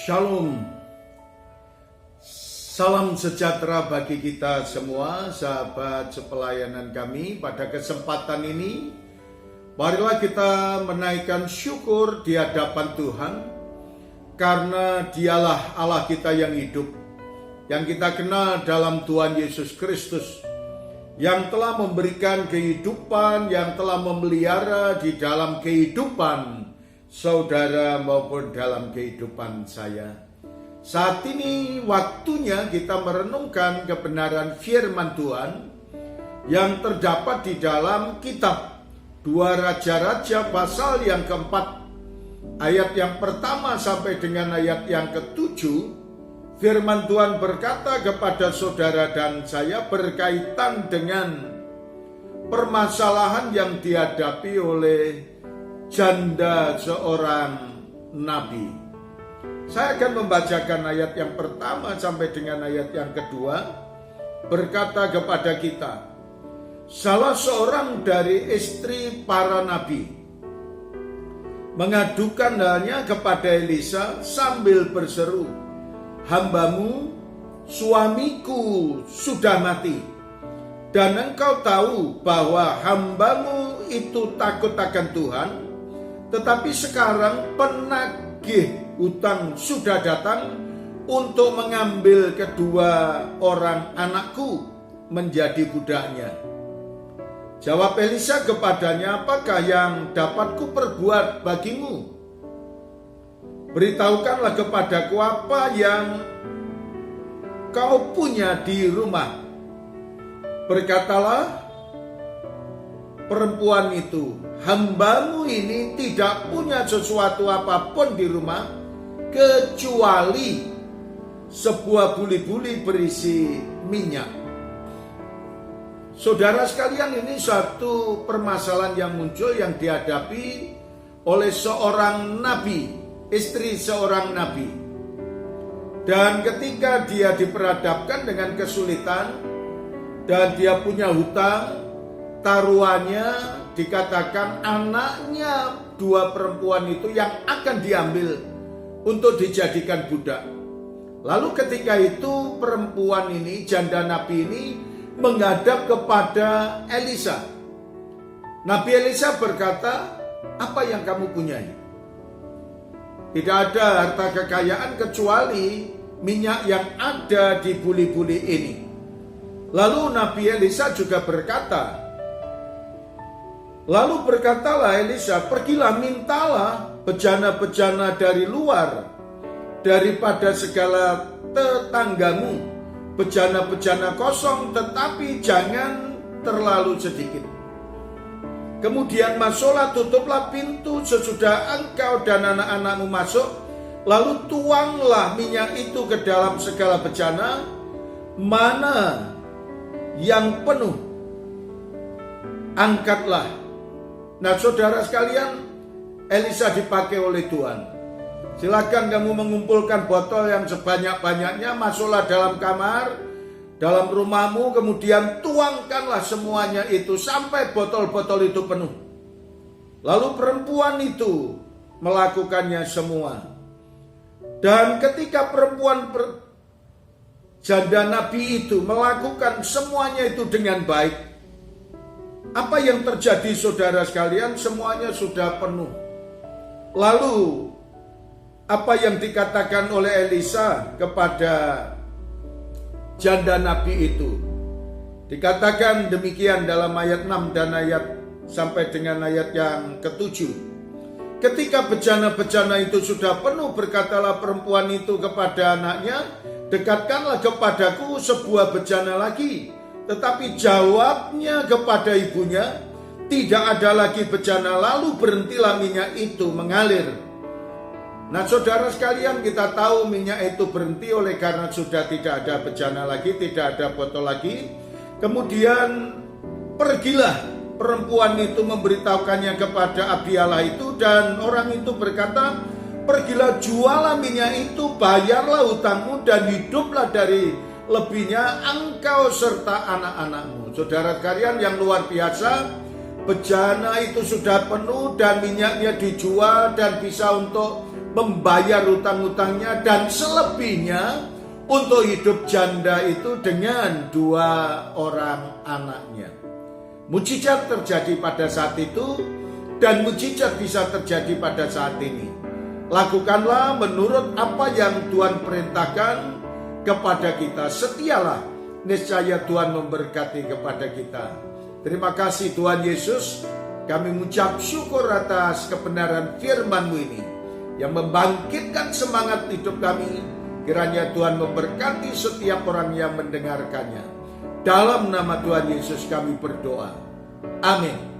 Shalom. Salam sejahtera bagi kita semua, sahabat sepelayanan kami. Pada kesempatan ini, marilah kita menaikkan syukur di hadapan Tuhan, karena Dialah Allah kita yang hidup, yang kita kenal dalam Tuhan Yesus Kristus, yang telah memberikan kehidupan, yang telah memelihara di dalam kehidupan saudara maupun dalam kehidupan saya. Saat ini waktunya kita merenungkan kebenaran firman Tuhan yang terdapat di dalam kitab 2 Raja-Raja pasal yang keempat, ayat yang pertama sampai dengan ayat yang ketujuh. Firman Tuhan berkata kepada saudara dan saya berkaitan dengan permasalahan yang dihadapi oleh janda seorang nabi. Saya akan membacakan ayat yang pertama sampai dengan ayat yang kedua. Berkata kepada kita, salah seorang dari istri para nabi mengadukan halnya kepada Elisa sambil berseru, hambamu, suamiku sudah mati, dan engkau tahu bahwa hambamu itu takut akan Tuhan. Tetapi sekarang penagih hutang sudah datang untuk mengambil kedua orang anakku menjadi budaknya. Jawab Elisa kepadanya, apakah yang dapat kuperbuat bagimu? Beritahukanlah kepadaku apa yang kau punya di rumah. Berkatalah perempuan itu, hambamu ini tidak punya sesuatu apapun di rumah kecuali sebuah buli-buli berisi minyak. Saudara sekalian, ini satu permasalahan yang muncul yang dihadapi oleh seorang nabi, istri seorang nabi. Dan ketika dia diperhadapkan dengan kesulitan dan dia punya hutang, taruhannya dikatakan anaknya dua perempuan itu yang akan diambil untuk dijadikan budak. Lalu ketika itu perempuan ini, janda nabi ini menghadap kepada Elisa. Nabi Elisa berkata, apa yang kamu punyai? Tidak ada harta kekayaan kecuali minyak yang ada di buli-buli ini. Lalu Nabi Elisa juga berkatalah Elisa, pergilah mintalah bejana-bejana dari luar daripada segala tetanggamu, bejana-bejana kosong tetapi jangan terlalu sedikit. Kemudian masuklah, tutuplah pintu sesudah engkau dan anak-anakmu masuk, lalu tuanglah minyak itu ke dalam segala bejana, mana yang penuh angkatlah. Nah saudara sekalian, Elisa dipakai oleh Tuhan. Silakan kamu mengumpulkan botol yang sebanyak-banyaknya, masuklah dalam kamar, dalam rumahmu, kemudian tuangkanlah semuanya itu sampai botol-botol itu penuh. Lalu perempuan itu melakukannya semua. Dan ketika perempuan janda nabi itu melakukan semuanya itu dengan baik, apa yang terjadi saudara sekalian? Semuanya sudah penuh. Lalu apa yang dikatakan oleh Elisa kepada janda nabi itu? Dikatakan demikian dalam ayat 6 dan ayat sampai dengan ayat yang ke-7. Ketika bejana-bejana itu sudah penuh, berkatalah perempuan itu kepada anaknya, dekatkanlah kepadaku sebuah bejana lagi. Tetapi jawabnya kepada ibunya, tidak ada lagi bejana. Lalu berhentilah minyak itu mengalir. Nah saudara sekalian, kita tahu minyak itu berhenti oleh karena sudah tidak ada bejana lagi, tidak ada botol lagi. Kemudian pergilah perempuan itu memberitahukannya kepada Abialah itu, dan orang itu berkata, pergilah jualah minyak itu, bayarlah hutangmu dan hiduplah dari lebihnya engkau serta anak-anakmu. Saudara sekalian yang luar biasa, bejana itu sudah penuh dan minyaknya dijual dan bisa untuk membayar utang-utangnya, dan selebihnya untuk hidup janda itu dengan 2 orang anaknya. Mujizat terjadi pada saat itu, dan mujizat bisa terjadi pada saat ini. Lakukanlah menurut apa yang Tuhan perintahkan kepada kita. Setialah, niscaya Tuhan memberkati kepada kita. Terima kasih Tuhan Yesus. Kami mengucap syukur atas kebenaran firman-Mu ini yang membangkitkan semangat hidup kami. Kiranya Tuhan memberkati setiap orang yang mendengarkannya. Dalam nama Tuhan Yesus kami berdoa. Amin.